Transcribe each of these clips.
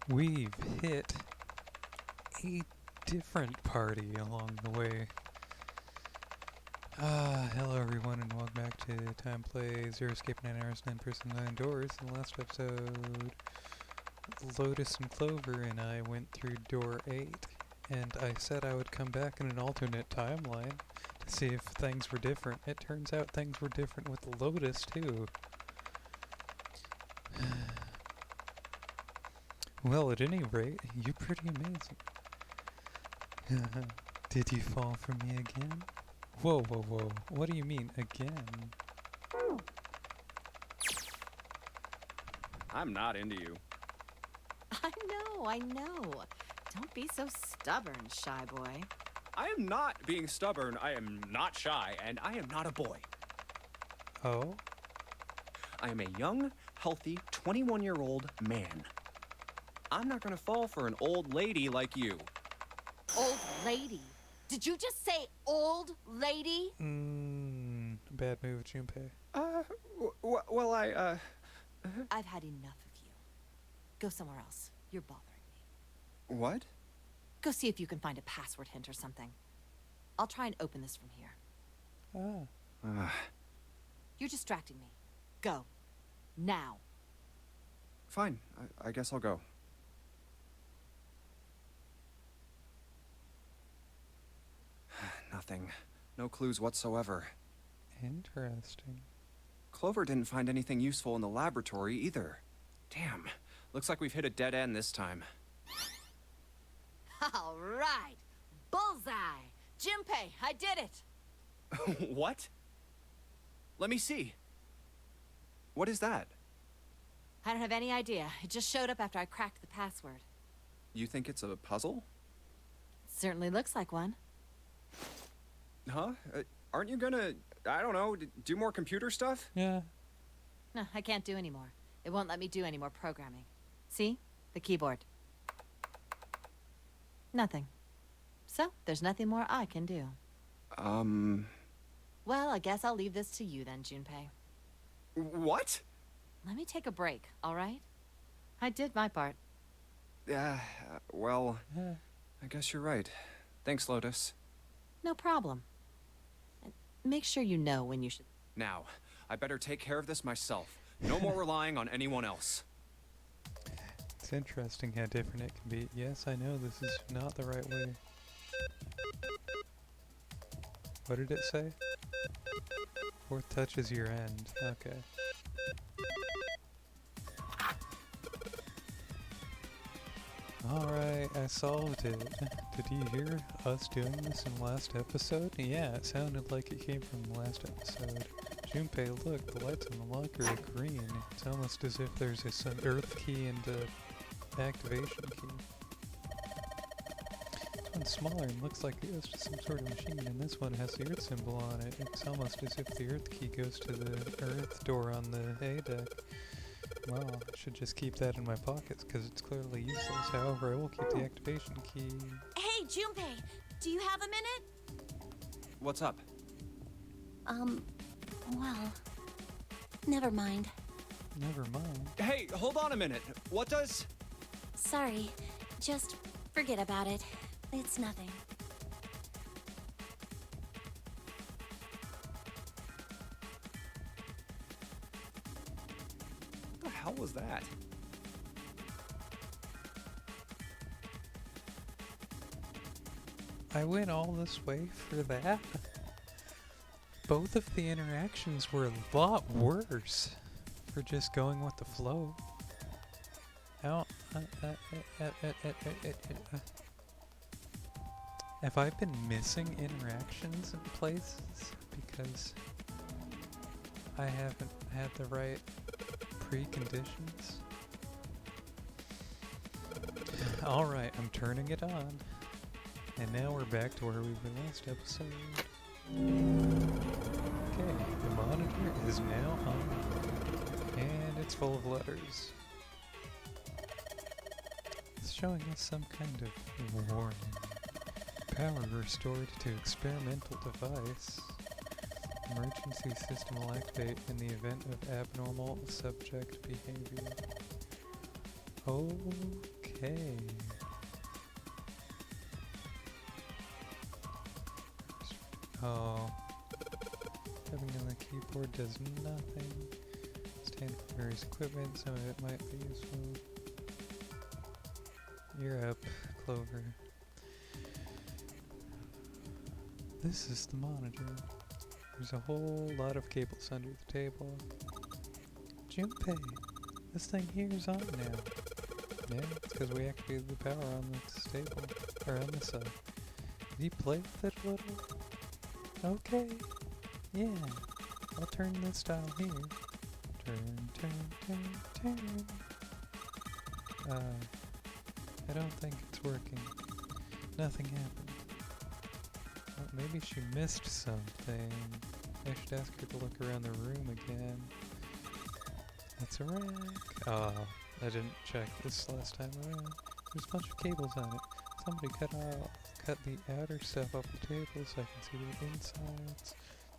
We've hit a different party along the way. Hello everyone and welcome back to Time Play Zero Escape 9 Hours 9 Person 9 Doors. In the last episode, Lotus and Clover and I went through door 8, and I said I would come back in an alternate timeline to see if things were different. It turns out things were different with Lotus too. Well, at any rate, you're pretty amazing. Did you fall for me again? Whoa, whoa, whoa. What do you mean, again? I'm not into you. I know. Don't be so stubborn, shy boy. I am not being stubborn, I am not shy, and I am not a boy. Oh? I am a young, healthy, 21-year-old man. I'm not gonna fall for an old lady like you. Old lady? Did you just say old lady? Bad move, Junpei. Well, I've had enough of you. Go somewhere else. You're bothering me. What? Go see if you can find a password hint or something. I'll try and open this from here. You're distracting me. Go. Now. Fine, I guess I'll go. Nothing. No clues whatsoever. Interesting. Clover didn't find anything useful in the laboratory either. Damn. Looks like we've hit a dead end this time. All right. Bullseye. Junpei, I did it. What? Let me see. What is that? I don't have any idea. It just showed up after I cracked the password. You think it's a puzzle? Certainly looks like one. Huh? Aren't you gonna, I don't know, do more computer stuff? Yeah. No, I can't do any more. It won't let me do any more programming. See? The keyboard. Nothing. So, there's nothing more I can do. Well, I guess I'll leave this to you then, Junpei. What? Let me take a break, all right? I did my part. Well, Yeah. I guess you're right. Thanks, Lotus. No problem. And make sure you know when you should... Now, I better take care of this myself. No more relying on anyone else. It's interesting how different it can be. Yes, I know this is not the right way. What did it say? Fourth touch is your end. Okay. Alright, I solved it. Did you hear us doing this in the last episode? Yeah, it sounded like it came from the last episode. Junpei, look, the lights in the locker are green. It's almost as if there's an earth key and a activation key. This one's smaller and looks like it goes to some sort of machine, and this one has the earth symbol on it. It's almost as if the earth key goes to the earth door on the A deck. Well, I should just keep that in my pockets because it's clearly useless. However, I will keep the activation key. Hey, Junpei, do you have a minute? What's up? Well, never mind. Never mind. Hey, hold on a minute. What does... Sorry, just forget about it. It's nothing. What the hell was that? I went all this way for that? Both of the interactions were a lot worse for just going with the flow. Have I been missing interactions in places because I haven't had the right preconditions? Alright, I'm turning it on. And now we're back to where we were last episode. Okay, the monitor is now on. And it's full of letters. It's showing us some kind of warning. Power restored to experimental device. Emergency system will activate in the event of abnormal subject behavior. Okay. Hey. Oh. Tapping on the keyboard does nothing. Stand for various equipment, some of it might be useful. You're up, Clover. This is the monitor. There's a whole lot of cables under the table. Junpei, this thing here is on now. Yeah, it's because we activated the power on this table, or on this side. Did you play with it a little? Okay. Yeah. I'll turn this dial here. Turn. I don't think it's working. Nothing happened. Well, maybe she missed something. I should ask her to look around the room again. That's a rack. Oh, I didn't check this last time around. There's a bunch of cables on it. Somebody cut the outer stuff off the table so I can see the insides.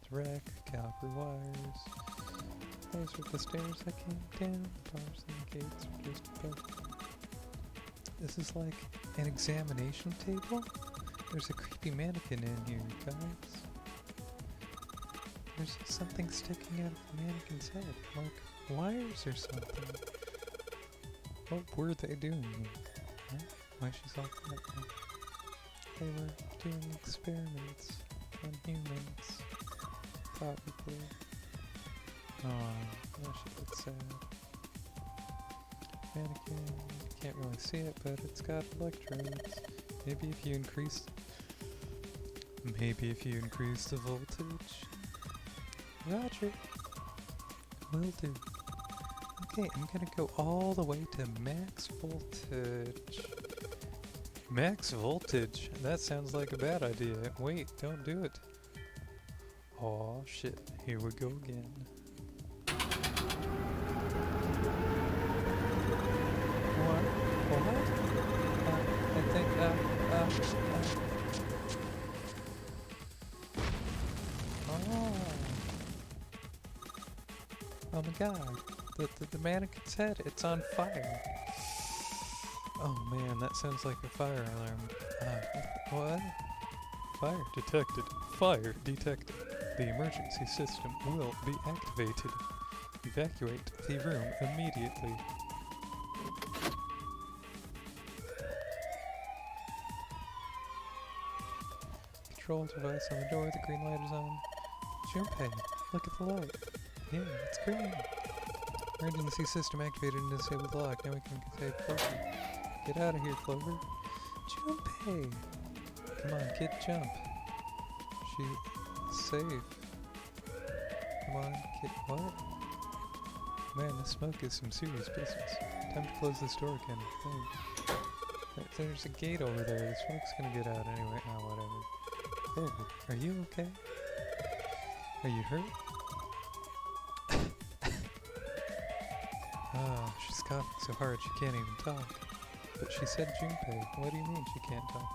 The rack, copper wires. Those were the stairs that came down. The bars and the gates are just above. This is like an examination table? There's a creepy mannequin in here, guys. There's something sticking out of the mannequin's head, like wires or something. What were they doing? Huh? Why she's all quiet now? They were doing experiments on humans. Probably. Oh, now she looks sad. Mannequin, can't really see it, but it's got electrodes. Maybe if you increase the voltage. Roger. Will do. Okay, I'm gonna go all the way to max voltage. Max voltage? That sounds like a bad idea. Wait, don't do it. Aw, shit. Here we go again. What? I think, Oh my god. The mannequin's head, it's on fire. Oh man, that sounds like a fire alarm. What? Fire detected. Fire detected. The emergency system will be activated. Evacuate the room immediately. Control device on the door, the green light is on. Junpei, look at the light. Yeah, it's green. Emergency system activated and disabled the lock. Now we can save Clover. Get out of here, Clover. Junpei! Come on, kid, jump. She's safe. Come on, kid. What? Man, this smoke is some serious business. Time to close this door again, I think. There's a gate over there. The smoke's gonna get out anyway. Oh, whatever. Clover, are you okay? Are you hurt? Oh, she's coughing so hard she can't even talk. But she said Junpei. What do you mean she can't talk?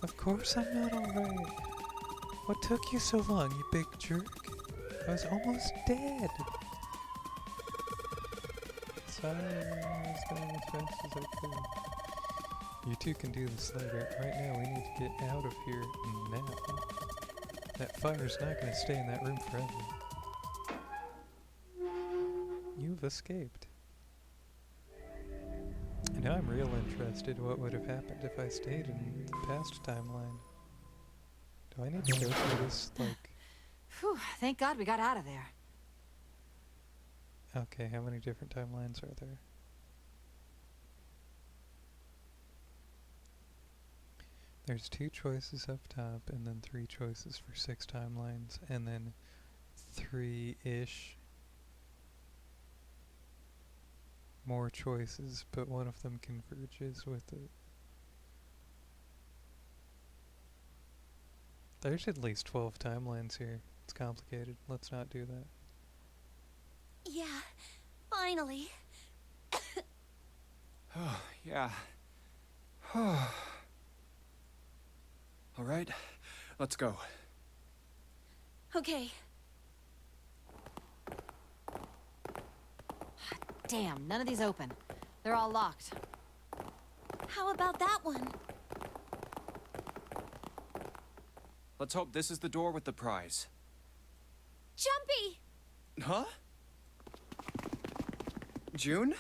Of course I'm not alright. What took you so long, you big jerk? I was almost dead. Sorry, I was going as fast as I could. You two can do this later. Right now we need to get out of here now. That fire's not going to stay in that room forever. You've escaped. And now I'm real interested what would have happened if I stayed in the past timeline. Do I need to go through this, like... Whew, thank God we got out of there. Okay, how many different timelines are there? There's 2 choices up top, and then 3 choices for 6 timelines, and then 3-ish more choices, but one of them converges with it. There's at least 12 timelines here. It's complicated. Let's not do that. Yeah, finally. Oh, yeah. All right, let's go. Okay. Damn, none of these open. They're all locked. How about that one? Let's hope this is the door with the prize. Jumpy! Huh? June?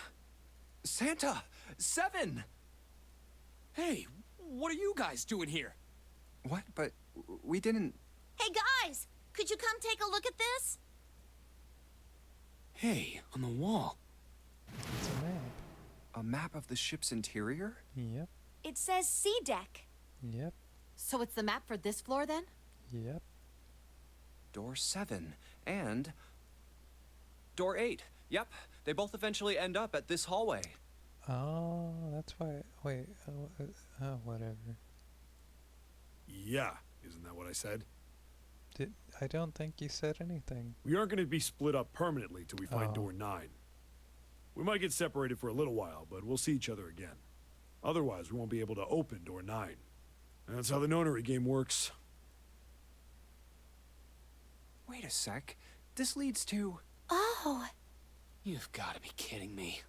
Santa! Seven! Hey, what are you guys doing here? What? But we didn't... Hey guys, could you come take a look at this? Hey, on the wall. It's a map. A map of the ship's interior? Yep. It says sea deck. Yep. So it's the map for this floor then? Yep. Door 7. And... Door 8. Yep, they both eventually end up at this hallway. Oh, that's why. Wait. Oh, whatever. Yeah, isn't that what I said? I don't think you said anything. We aren't going to be split up permanently till we find Oh. door 9. We might get separated for a little while, but we'll see each other again. Otherwise, we won't be able to open door 9. And that's how the nonary game works. Wait a sec. This leads to... Oh, You've got to be kidding me.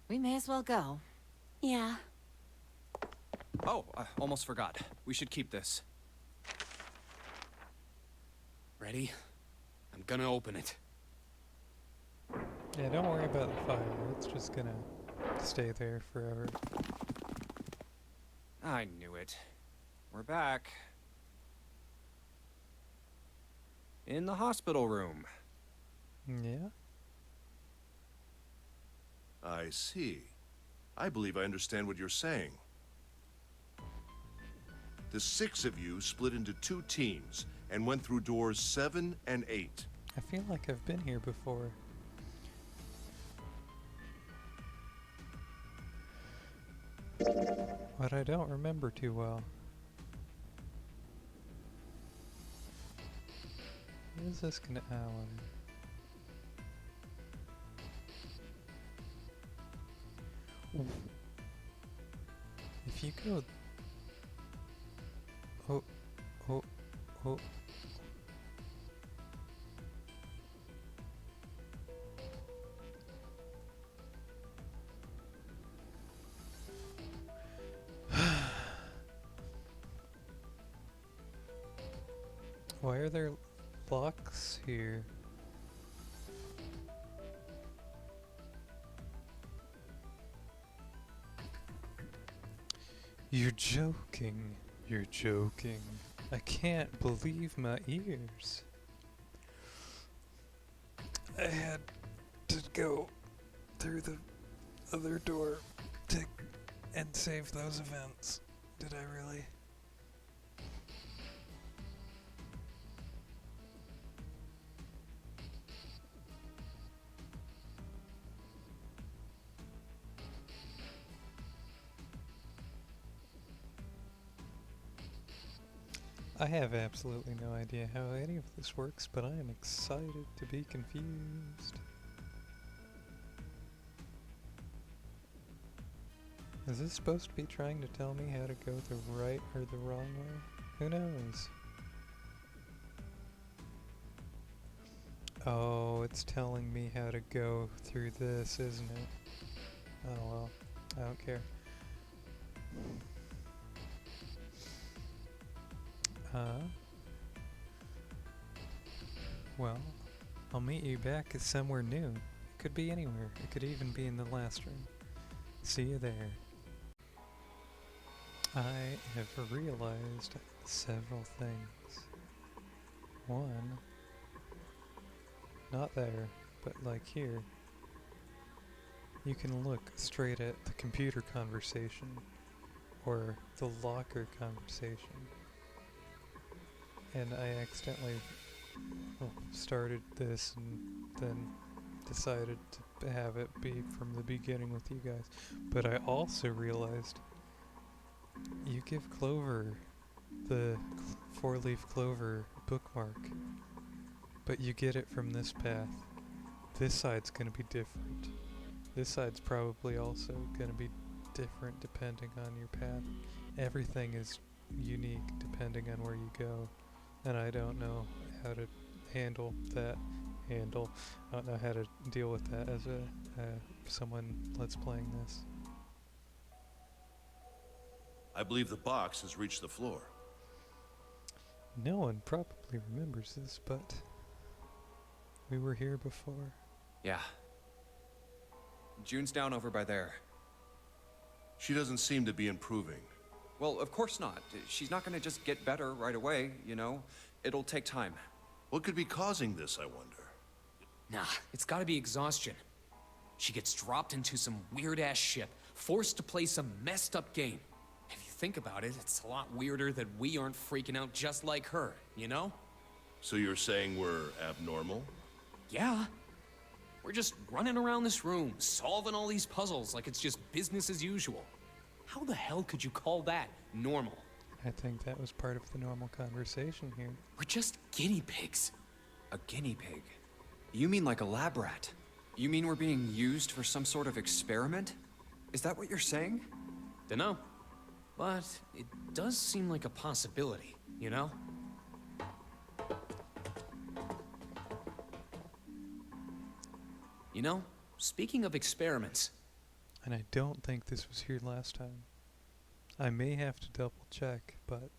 We may as well go. yeah. Oh, almost forgot. We should keep this. Ready? I'm gonna open it. Yeah, don't worry about the fire. It's just gonna stay there forever. I knew it. We're back. In the hospital room. Yeah? I see. I believe I understand what you're saying. The 6 of you split into 2 teams and went through doors 7 and 8. I feel like I've been here before. But I don't remember too well. What is this gonna... Ooh. If you go... Oh, oh, oh. Why are there locks here? You're joking. You're joking. I can't believe my ears. I had to go through the other door and save those events. Did I really? I have absolutely no idea how any of this works, but I am excited to be confused. Is this supposed to be trying to tell me how to go the right or the wrong way? Who knows? Oh, it's telling me how to go through this, isn't it? Oh well, I don't care. Well, I'll meet you back at somewhere new. It could be anywhere. It could even be in the last room. See you there. I have realized several things. One, not there, but like here, you can look straight at the computer conversation or the locker conversation. And I accidentally started this and then decided to have it be from the beginning with you guys. But I also realized you give Clover the 4-leaf clover bookmark, but you get it from this path. This side's gonna be different. This side's probably also gonna be different depending on your path. Everything is unique depending on where you go. And I don't know how to handle that. I don't know how to deal with that as a someone let's playing this. I believe the box has reached the floor. No one probably remembers this, but we were here before. Yeah. June's down over by there. She doesn't seem to be improving. Well, of course not. She's not gonna just get better right away, you know? It'll take time. What could be causing this, I wonder? Nah, it's gotta be exhaustion. She gets dropped into some weird-ass ship, forced to play some messed-up game. If you think about it, it's a lot weirder that we aren't freaking out just like her, you know? So you're saying we're abnormal? Yeah. We're just running around this room, solving all these puzzles like it's just business as usual. How the hell could you call that normal? I think that was part of the normal conversation here. We're just guinea pigs. A guinea pig? You mean like a lab rat? You mean we're being used for some sort of experiment? Is that what you're saying? Dunno. But it does seem like a possibility, you know? You know, speaking of experiments, And I don't think this was here last time. I may have to double check, but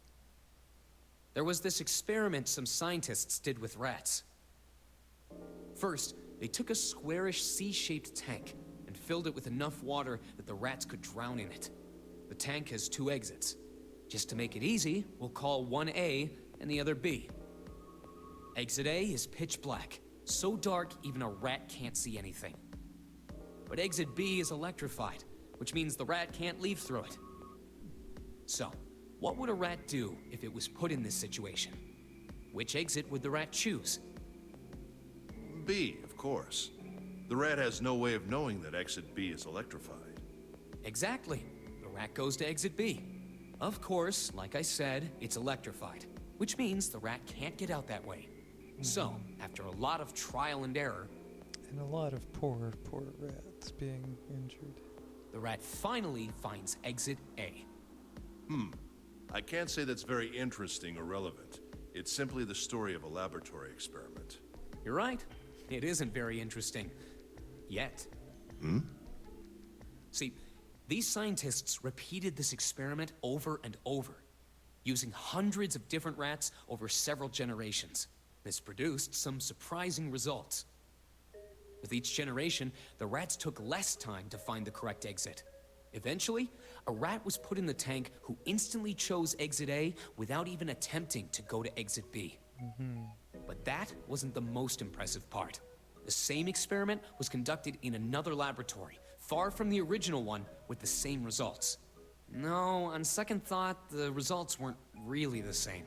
there was this experiment some scientists did with rats. First, they took a squarish C-shaped tank and filled it with enough water that the rats could drown in it. The tank has 2 exits. Just to make it easy, we'll call one A and the other B. Exit A is pitch black, so dark even a rat can't see anything. But exit B is electrified, which means the rat can't leave through it. So, what would a rat do if it was put in this situation? Which exit would the rat choose? B, of course. The rat has no way of knowing that exit B is electrified. Exactly. The rat goes to exit B. Of course, like I said, it's electrified, which means the rat can't get out that way. So, after a lot of trial and error, and a lot of poor rats being injured. the rat finally finds exit A. I can't say that's very interesting or relevant. It's simply the story of a laboratory experiment. You're right. It isn't very interesting. Yet. See, these scientists repeated this experiment over and over, using hundreds of different rats over several generations. This produced some surprising results. With each generation, the rats took less time to find the correct exit. Eventually, a rat was put in the tank who instantly chose exit A without even attempting to go to exit B. But that wasn't the most impressive part. The same experiment was conducted in another laboratory, far from the original one, with the same results. No, on second thought, the results weren't really the same.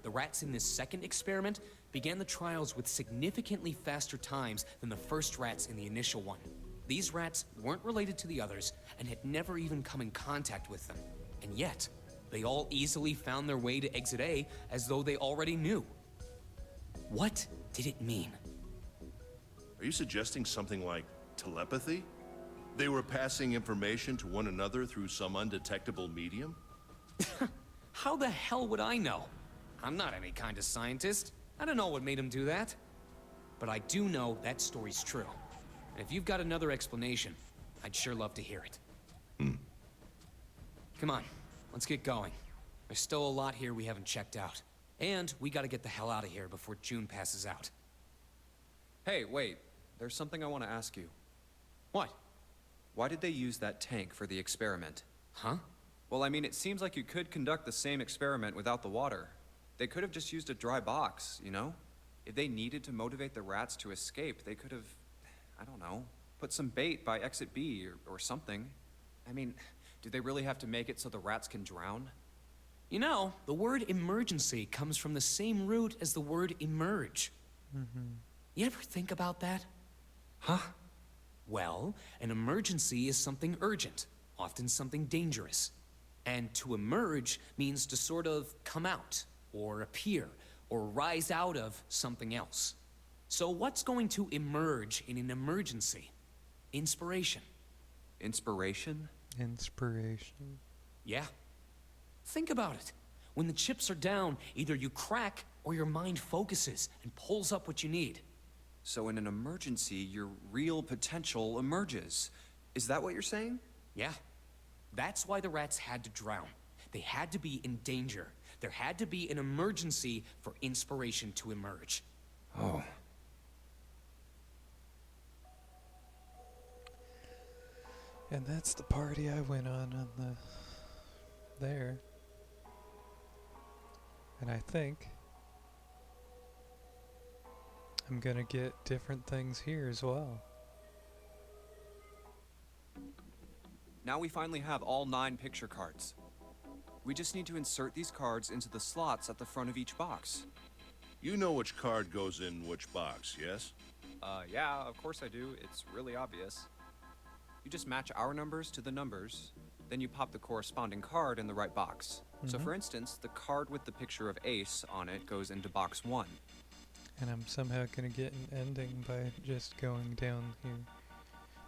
The rats in this second experiment began the trials with significantly faster times than the first rats in the initial one. These rats weren't related to the others and had never even come in contact with them. And yet, they all easily found their way to exit A as though they already knew. What did it mean? Are you suggesting something like telepathy? They were passing information to one another through some undetectable medium? How the hell would I know? I'm not any kind of scientist. I don't know what made him do that. But I do know that story's true. And if you've got another explanation, I'd sure love to hear it. Come on, let's get going. There's still a lot here we haven't checked out. And we gotta get the hell out of here before June passes out. Hey, wait. There's something I want to ask you. What? Why did they use that tank for the experiment? Huh? Well, I mean, it seems like you could conduct the same experiment without the water. They could have just used a dry box, you know? If they needed to motivate the rats to escape, they could have, I don't know, put some bait by exit B or something. I mean, do they really have to make it so the rats can drown? You know, the word emergency comes from the same root as the word emerge. You ever think about that? Huh? Well, an emergency is something urgent, often something dangerous. And to emerge means to sort of come out, or appear, or rise out of something else. So what's going to emerge in an emergency? Inspiration. Inspiration? Inspiration. Yeah. Think about it. When the chips are down, either you crack or your mind focuses and pulls up what you need. So in an emergency, your real potential emerges. Is that what you're saying? Yeah. That's why the rats had to drown. They had to be in danger. There had to be an emergency for inspiration to emerge. Oh. And that's the party I went on the there. And I think I'm gonna get different things here as well. Now we finally have all 9 picture cards. We just need to insert these cards into the slots at the front of each box. You know which card goes in which box, yes? Yeah, of course I do. It's really obvious. You just match our numbers to the numbers, then you pop the corresponding card in the right box. So for instance, the card with the picture of Ace on it goes into box 1. And I'm somehow gonna get an ending by just going down here.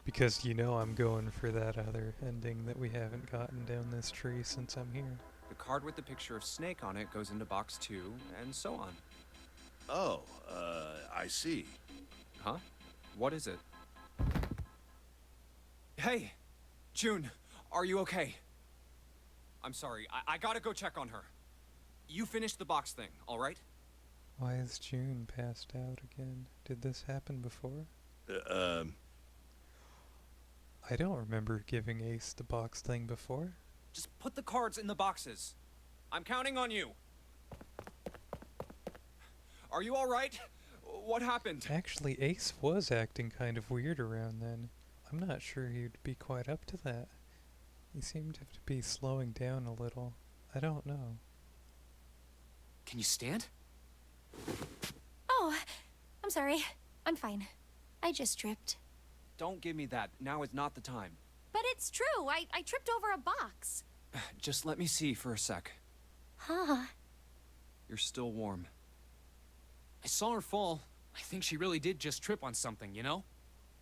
Because you know I'm going for that other ending that we haven't gotten down this tree since I'm here. The card with the picture of Snake on it goes into box 2, and so on. Oh, I see. Huh? What is it? Hey! June, are you okay? I'm sorry, I gotta go check on her. You finish the box thing, alright? Why is June passed out again? Did this happen before? I don't remember giving Ace the box thing before. Just put the cards in the boxes. I'm counting on you. Are you alright? What happened? Actually, Ace was acting kind of weird around then. I'm not sure he'd be quite up to that. He seemed to be slowing down a little. I don't know. Can you stand? Oh, I'm sorry. I'm fine. I just tripped. Don't give me that. Now is not the time. But it's true. I tripped over a box. Just let me see for a sec. Huh. You're still warm. I saw her fall. I think she really did just trip on something, you know?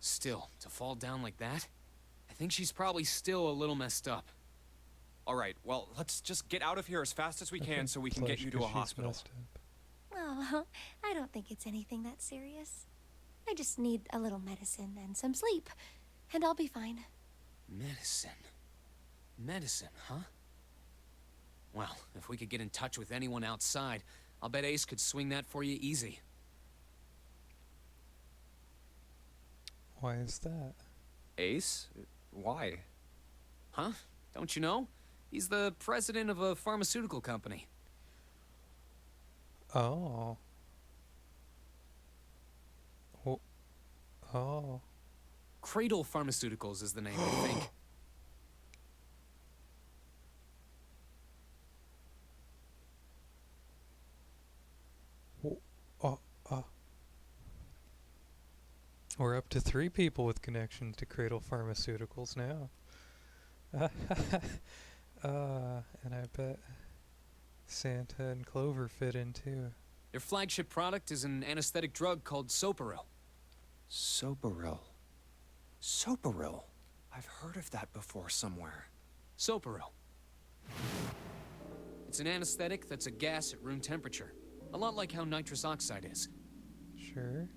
Still, to fall down like that? I think she's probably still a little messed up. Alright, well, let's just get out of here as fast as we I can think so we can get Flush you to a 'cause she's hospital. messed up. Oh, I don't think it's anything that serious. I just need a little medicine and some sleep, and I'll be fine. Medicine. Medicine, huh? Well, if we could get in touch with anyone outside, I'll bet Ace could swing that for you easy. Why is that? Ace? Why? Huh? Don't you know? He's the president of a pharmaceutical company. Oh. Oh. Oh. Cradle Pharmaceuticals is the name, I think. Oh. We're up to 3 people with connections to Cradle Pharmaceuticals now. And I bet Santa and Clover fit in too. Their flagship product is an anesthetic drug called Soparil. Soparil. Soparil? I've heard of that before somewhere. Soparil. It's an anesthetic that's a gas at room temperature. A lot like how nitrous oxide is. Sure.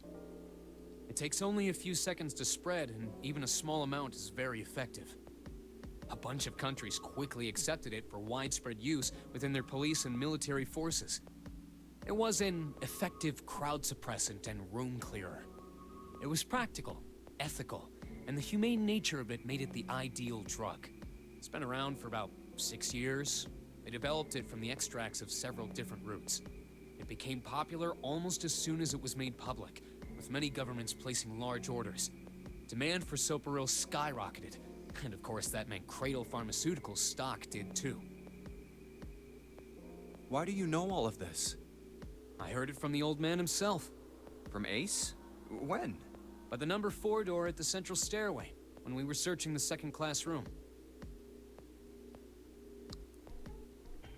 It takes only a few seconds to spread, and even a small amount is very effective. A bunch of countries quickly accepted it for widespread use within their police and military forces. It was an effective crowd suppressant and room clearer. It was practical, ethical, and the humane nature of it made it the ideal drug. It's been around for about 6 years. They developed it from the extracts of several different roots. It became popular almost as soon as it was made public, with many governments placing large orders. Demand for Soparil skyrocketed, and of course that meant Cradle Pharmaceuticals' stock did too. Why do you know all of this? I heard it from the old man himself. From Ace? When? By the number 4 door at the central stairway, when we were searching the second-class room.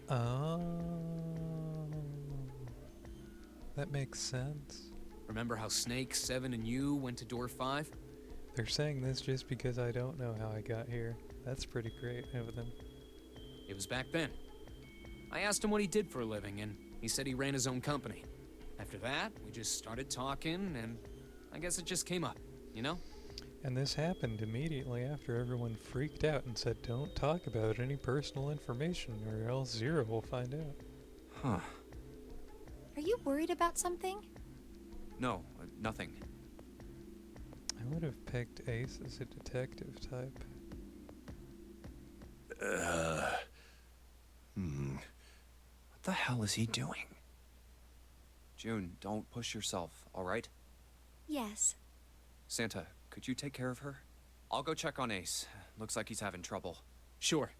Oh. That makes sense. Remember how Snake, Seven, and you went to door 5? They're saying this just because I don't know how I got here. That's pretty great of them. It was back then. I asked him what he did for a living, and he said he ran his own company. After that, we just started talking, and I guess it just came up, you know? And this happened immediately after everyone freaked out and said, don't talk about any personal information or else Zero will find out. Huh. Are you worried about something? No, nothing. I would have picked Ace as a detective type. What the hell is he doing? June, don't push yourself, all right? Yes. Santa, could you take care of her? I'll go check on Ace. Looks like he's having trouble. Sure.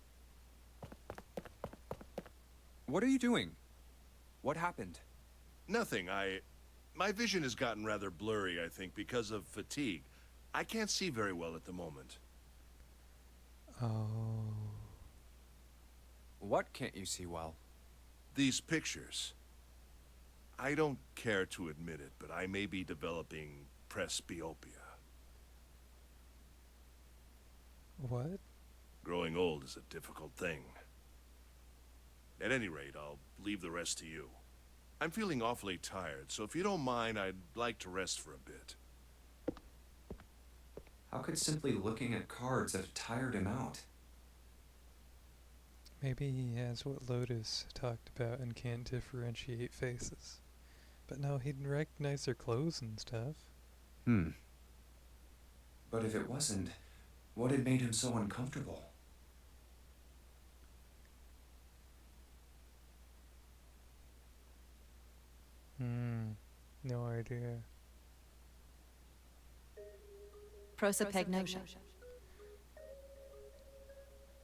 What are you doing? What happened? Nothing. My vision has gotten rather blurry, I think, because of fatigue. I can't see very well at the moment. Oh. What can't you see well? These pictures. I don't care to admit it, but I may be developing presbyopia. What? Growing old is a difficult thing. At any rate, I'll leave the rest to you. I'm feeling awfully tired, so if you don't mind, I'd like to rest for a bit. How could simply looking at cards have tired him out? Maybe he has what Lotus talked about and can't differentiate faces. But no, he'd recognize their clothes and stuff. But if it wasn't, what had made him so uncomfortable? No idea. Prosopagnosia.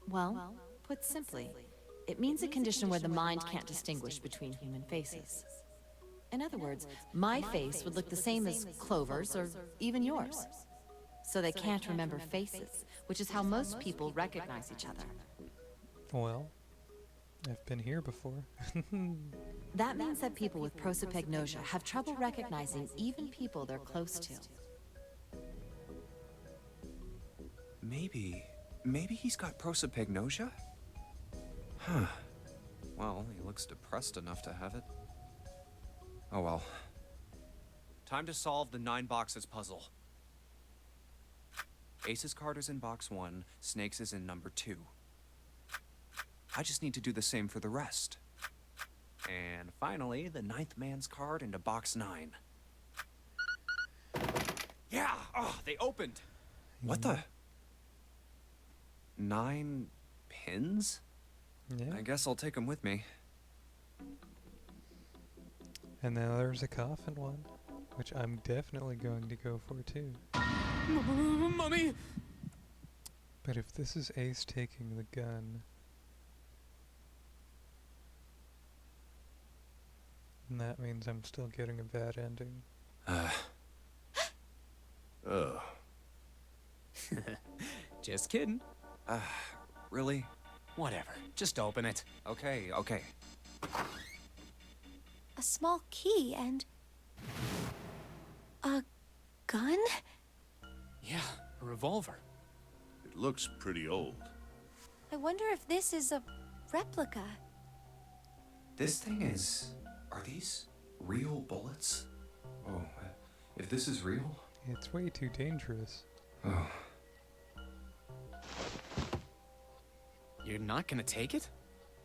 Well, put simply, it means a condition where the mind can't distinguish between human faces. In other words, my face would look the same as Clover's or even yours. So they can't remember faces, which is how most people recognize each other. Well, I've been here before. That means that people with prosopagnosia have trouble recognizing even people they're close to. Maybe he's got prosopagnosia? Huh. Well, he looks depressed enough to have it. Oh well. Time to solve the 9 boxes puzzle. Ace's card is in box 1, Snake's is in number 2. I just need to do the same for the rest. And finally, the 9th man's card into box 9. Yeah! Oh, they opened! What the? 9 pins? Yeah. I guess I'll take them with me. And now there's a coffin one, which I'm definitely going to go for too. Mummy! But if this is Ace taking the gun, then that means I'm still getting a bad ending. Ugh. Just kidding. Really? Whatever. Just open it. Okay. A small key and... a gun? Yeah, a revolver. It looks pretty old. I wonder if this is a replica. This thing is... Are these real bullets? Oh, if this is real... It's way too dangerous. Oh. You're not gonna take it?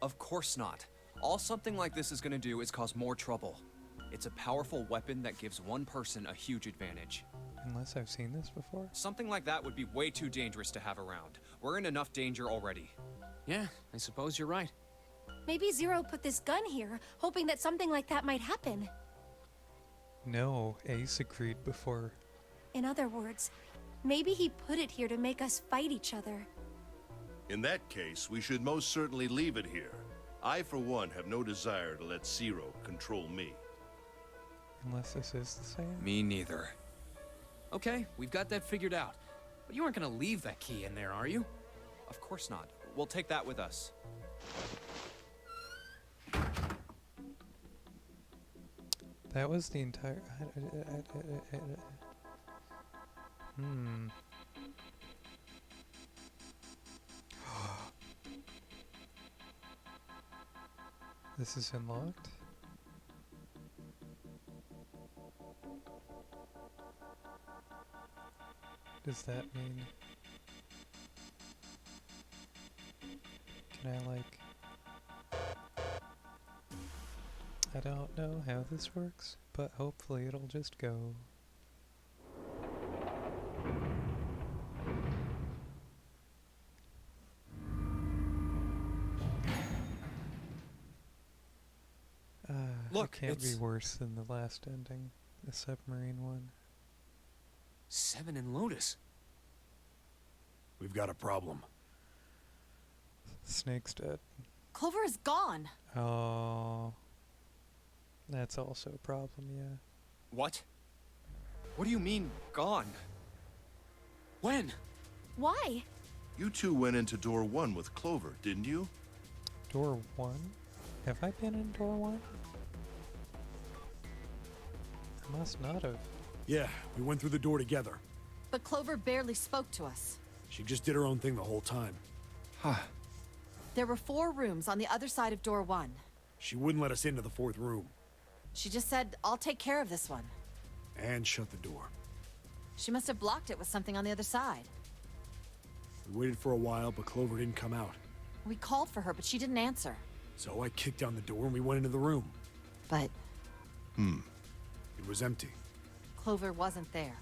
Of course not. All something like this is gonna do is cause more trouble. It's a powerful weapon that gives one person a huge advantage. Unless I've seen this before. Something like that would be way too dangerous to have around. We're in enough danger already. Yeah, I suppose you're right. Maybe Zero put this gun here, hoping that something like that might happen. No, Ace agreed before. In other words, maybe he put it here to make us fight each other. In that case, we should most certainly leave it here. I, for one, have no desire to let Zero control me. Unless this is the same. Me neither. Okay, we've got that figured out. But you aren't gonna leave that key in there, are you? Of course not. We'll take that with us. That was the entire... This is unlocked? does that mean? Can I, like... I don't know how this works, but hopefully it'll just go. Look, it can't be it's- worse than the last ending, the submarine one. Seven and Lotus. We've got a problem. Snake's dead. Clover is gone. Oh. That's also a problem, yeah. What? What do you mean, gone? When? Why? You two went into door 1 with Clover, didn't you? Door 1? Have I been in door 1? I must not have. Yeah, we went through the door together. But Clover barely spoke to us. She just did her own thing the whole time. There were 4 rooms on the other side of door 1. She wouldn't let us into the 4th room. She just said, I'll take care of this one. And shut the door. She must have blocked it with something on the other side. We waited for a while, but Clover didn't come out. We called for her, but she didn't answer. So I kicked down the door and we went into the room. But It was empty. Clover wasn't there.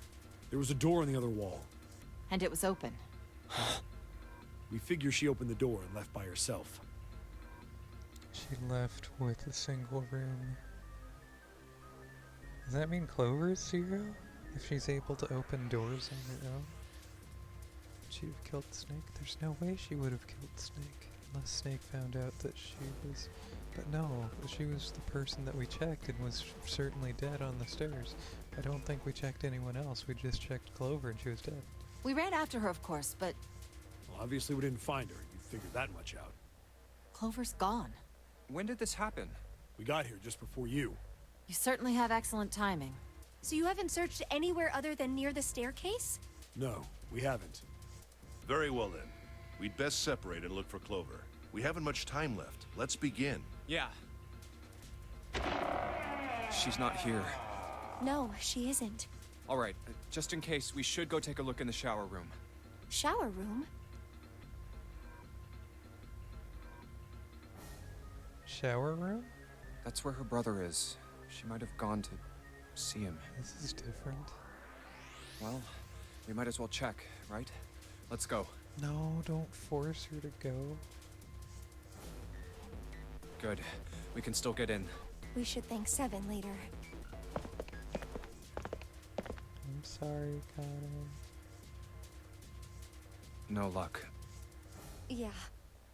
There was a door on the other wall. And it was open. We figure she opened the door and left by herself. She left with a single room. Does that mean Clover's 0? If she's able to open doors on her own? Would she have killed Snake? There's no way she would have killed Snake. Unless Snake found out that she was... But no, she was the person that we checked and was certainly dead on the stairs. I don't think we checked anyone else. We just checked Clover and she was dead. We ran after her, of course, but Well, obviously we didn't find her. You figured that much out. Clover's gone. When did this happen? We got here just before you. You certainly have excellent timing. So you haven't searched anywhere other than near the staircase? No, we haven't. Very well then. We'd best separate and look for Clover. We haven't much time left. Let's begin. Yeah. She's not here. No, she isn't. All right, just in case, we should go take a look in the shower room. Shower room? Shower room? That's where her brother is. She might have gone to see him. This is different. Well, we might as well check, right? Let's go. No, don't force her to go. Good. We can still get in. We should thank Seven later. I'm sorry, Connor. No luck. Yeah,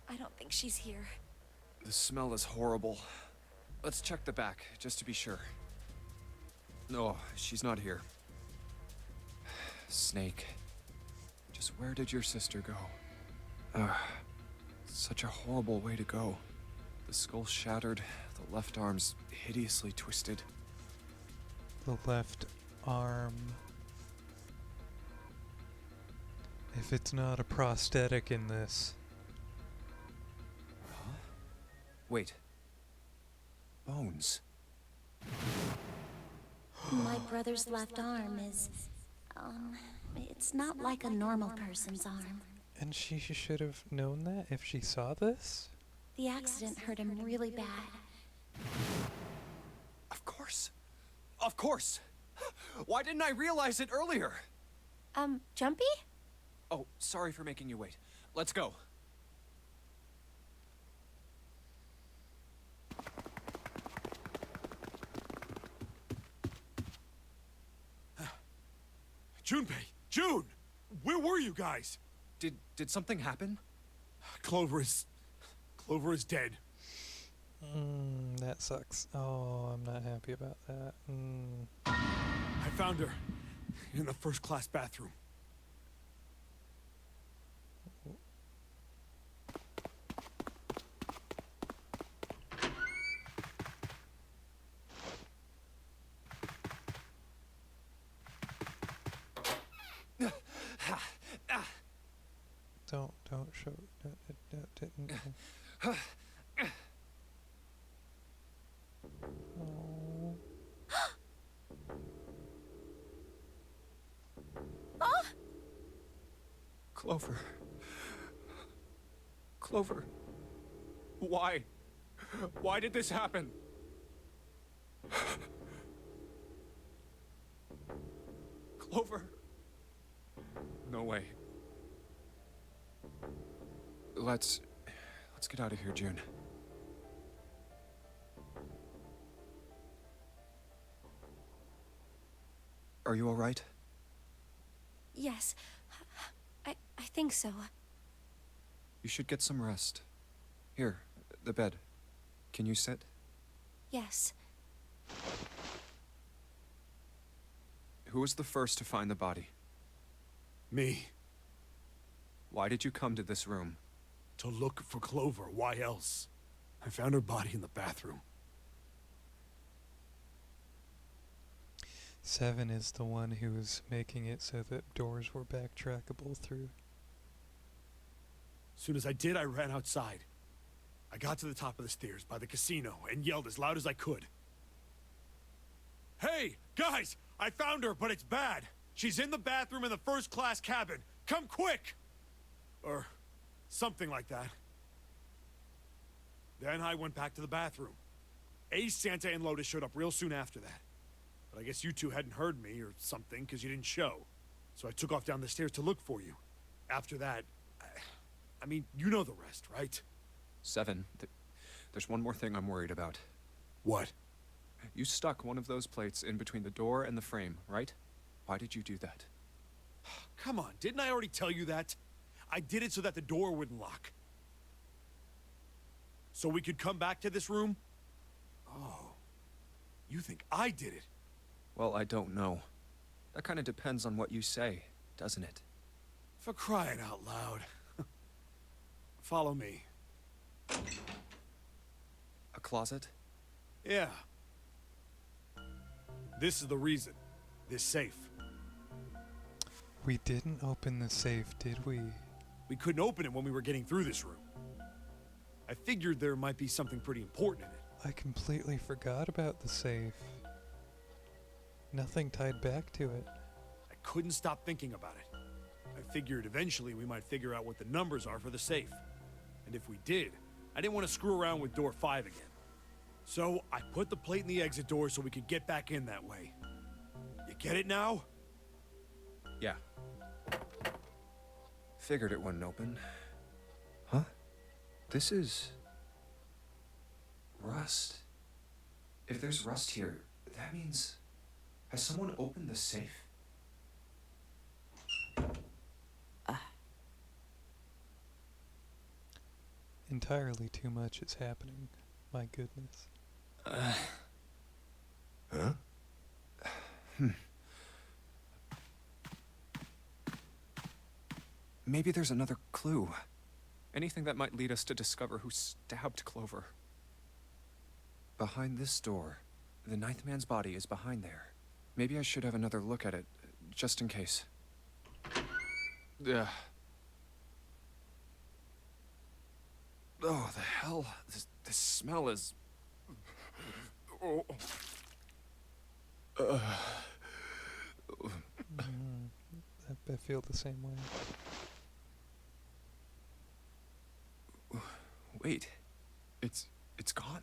I don't think she's here. The smell is horrible. Let's check the back, just to be sure. No, she's not here. Snake. Just where did your sister go? Such a horrible way to go. The skull shattered, the left arm's hideously twisted. The left arm. If it's not a prosthetic in this. Huh? Wait. Bones. My brother's left arm is, it's not like a normal person's arm. And she should have known that if she saw this? The accident hurt him really bad. Of course. Of course. Why didn't I realize it earlier? Jumpy? Oh, sorry for making you wait. Let's go. Junpei! June! Where were you guys? Did something happen? Clover is dead. That sucks. Oh, I'm not happy about that. I found her in the first-class bathroom. Don't show. Didn't. Oh. Clover. Clover. Why? Why did this happen? Clover. No way. Let's get out of here, June. Are you all right? Yes, I think so. You should get some rest. Here, the bed. Can you sit? Yes. Who was the first to find the body? Me. Why did you come to this room? To look for Clover. Why else? I found her body in the bathroom. 7 is the one who was making it so that doors were backtrackable through. As soon as I did, I ran outside. I got to the top of the stairs by the casino and yelled as loud as I could. Hey, guys! I found her, but it's bad. She's in the bathroom in the first-class cabin. Come quick! Or something like that. Then I went back to the bathroom. Ace, Santa, and Lotus showed up real soon after that. But I guess you two hadn't heard me or something because you didn't show. So I took off down the stairs to look for you. After that, I mean, you know the rest, right? 7. There's one more thing I'm worried about. What? You stuck one of those plates in between the door and the frame, right? Why did you do that? Come on, didn't I already tell you that? I did it so that the door wouldn't lock. So we could come back to this room? Oh. You think I did it? Well, I don't know. That kind of depends on what you say, doesn't it? For crying out loud. Follow me. A closet? Yeah. This is the reason. This safe. We didn't open the safe, did we? We couldn't open it when we were getting through this room. I figured there might be something pretty important in it. I completely forgot about the safe. Nothing tied back to it. I couldn't stop thinking about it. I figured eventually we might figure out what the numbers are for the safe. And if we did, I didn't want to screw around with door 5 again. So I put the plate in the exit door so we could get back in that way. You get it now? Yeah. Figured it wouldn't open. Huh? This is... rust. If there's rust here, that means... has someone opened the safe? Entirely too much is happening. My goodness. Huh? Maybe there's another clue. Anything that might lead us to discover who stabbed Clover. Behind this door. The 9th man's body is behind there. Maybe I should have another look at it, just in case. Ugh. Oh, the hell? This smell is... Oh. I feel the same way. Wait. It's gone.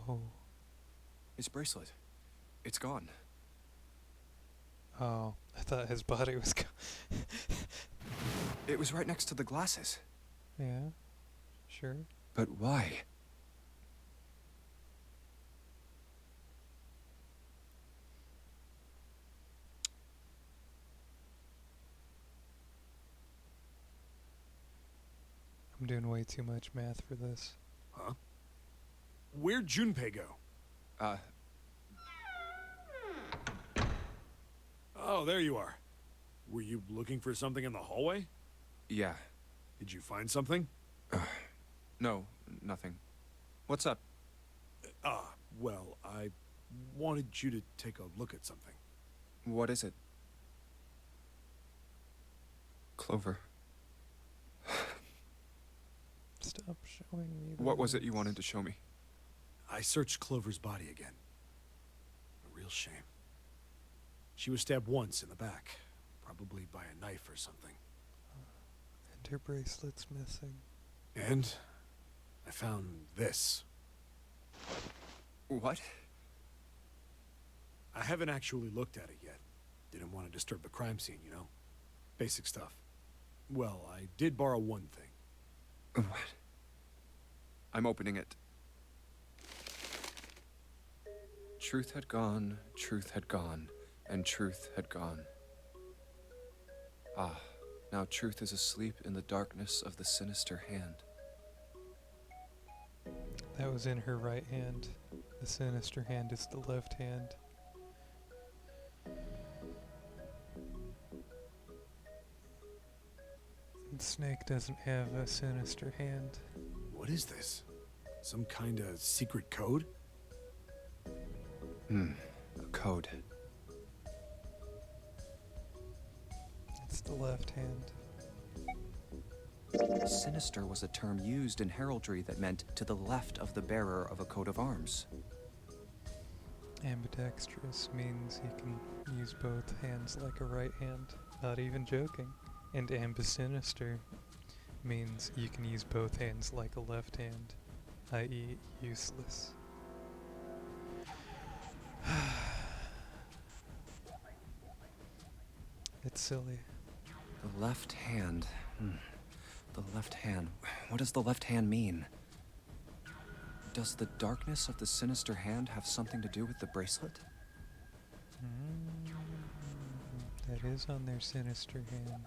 Oh. His bracelet. It's gone. Oh. I thought his body was gone. It was right next to the glasses. Yeah. Sure. But why? I'm doing way too much math for this. Huh? Where'd Junpei go? Oh, there you are. Were you looking for something in the hallway? Yeah. Did you find something? No, nothing. What's up? Well, I wanted you to take a look at something. What is it? Clover. Stop showing me What was it you those. wanted to show me? I searched Clover's body again. A real shame. She was stabbed once in the back, probably by a knife or something. And her bracelet's missing. And I found this. What? I haven't actually looked at it yet. Didn't want to disturb the crime scene, you know? Basic stuff. Well, I did borrow one thing. What? I'm opening it. Truth had gone, and truth had gone. Ah, now truth is asleep in the darkness of the sinister hand. That was in her right hand. The sinister hand is the left hand. And Snake doesn't have a sinister hand. What is this? Some kind of secret code? A code. It's the left hand. Sinister was a term used in heraldry that meant to the left of the bearer of a coat of arms. Ambidextrous means you can use both hands like a right hand. Not even joking. And ambisinister means you can use both hands like a left hand, i.e. useless. It's silly. The left hand. The left hand. What does the left hand mean? Does the darkness of the sinister hand have something to do with the bracelet? That is on their sinister hand.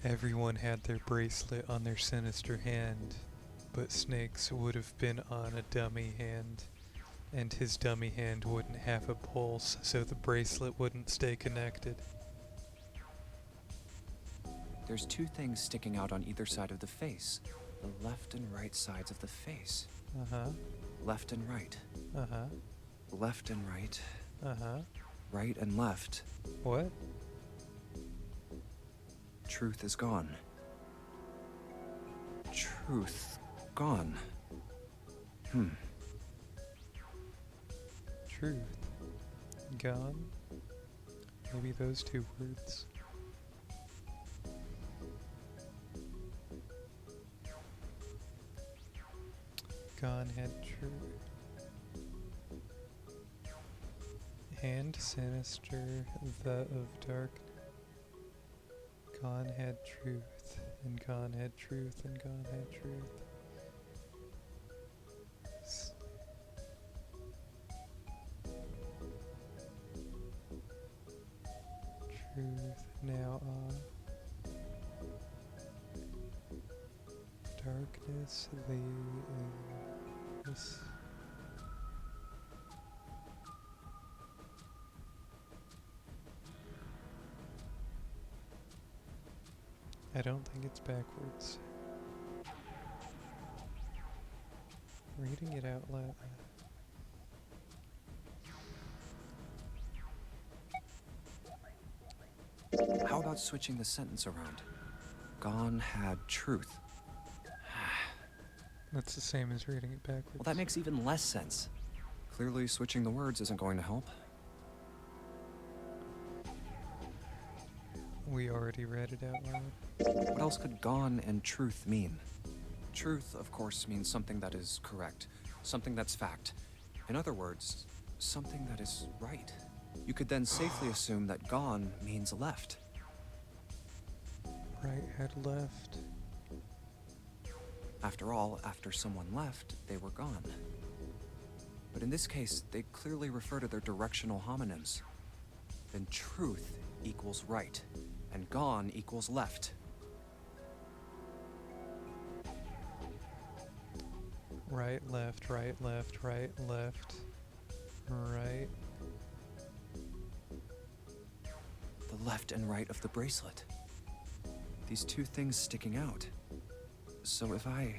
Everyone had their bracelet on their sinister hand, but Snake's would have been on a dummy hand, and his dummy hand wouldn't have a pulse, so the bracelet wouldn't stay connected. There's two things sticking out on either side of the face. The left and right sides of the face. Uh-huh, Left and right. uh-huh, Left and right. uh-huh. Right and left. What? Truth is gone. Truth gone. Truth. Gone? Maybe those two words. Gone had truth. Hand sinister, the of dark. Gone had truth, and gone had truth, and gone had truth. Truth now darkness this. I don't think it's backwards. Reading it out loud. How about switching the sentence around? Gone had truth. That's the same as reading it backwards. Well, that makes even less sense. Clearly, switching the words isn't going to help. We already read it out loud. What else could gone and truth mean? Truth, of course, means something that is correct, something that's fact. In other words, something that is right. You could then safely assume that gone means left. Right had left. After all, after someone left, they were gone. But in this case, they clearly refer to their directional homonyms. Then truth equals right, and gone equals left. Right, left, right, left, right, left, right. The left and right of the bracelet. These two things sticking out. So if I...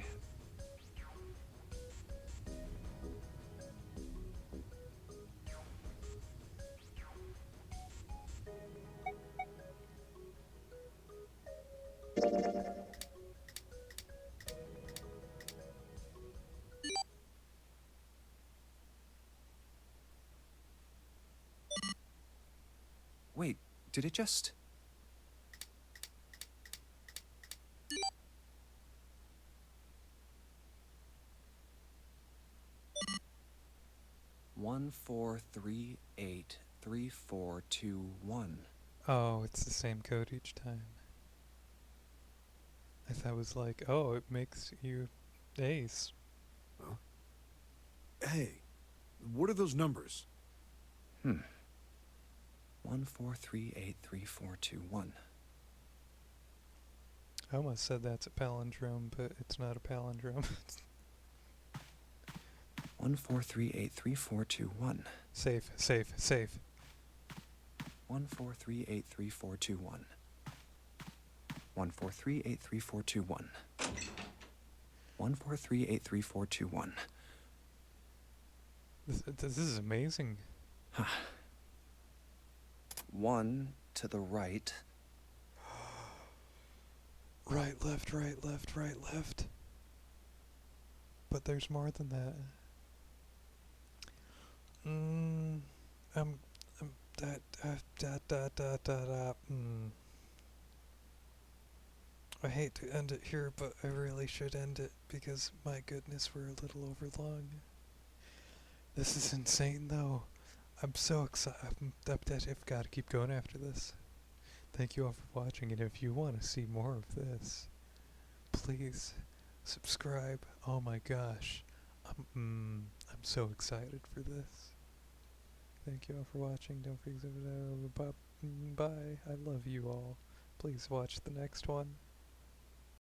Wait, did it just... One, 4, 3, 8, 3, 4, 2, 1. Oh, it's the same code each time. I thought it was like, oh, it makes you ace. Hey, what are those numbers? 1, 4, 3, 8, 3, 4, 2, 1. I almost said that's a palindrome, but it's not a palindrome. 1, 4, 3, 8, 3, 4, 2, 1. Safe, safe, safe. 1, 4, 3, 8, 3, 4, 2, 1. 1, 4, 3, 8, 3, 4, 2, 1. 1, 4, 3, 8, 3, 4, 2, 1. This is amazing. 1 to the right. Right, left, right, left, right, left. But there's more than that. I hate to end it here, but I really should end it because, my goodness, we're a little over long. This is insane, though. I'm so excited. I've got to keep going after this. Thank you all for watching, and if you want to see more of this, please subscribe. Oh my gosh. I'm so excited for this. Thank you all for watching. Don't forget to bye. I love you all. Please watch the next one.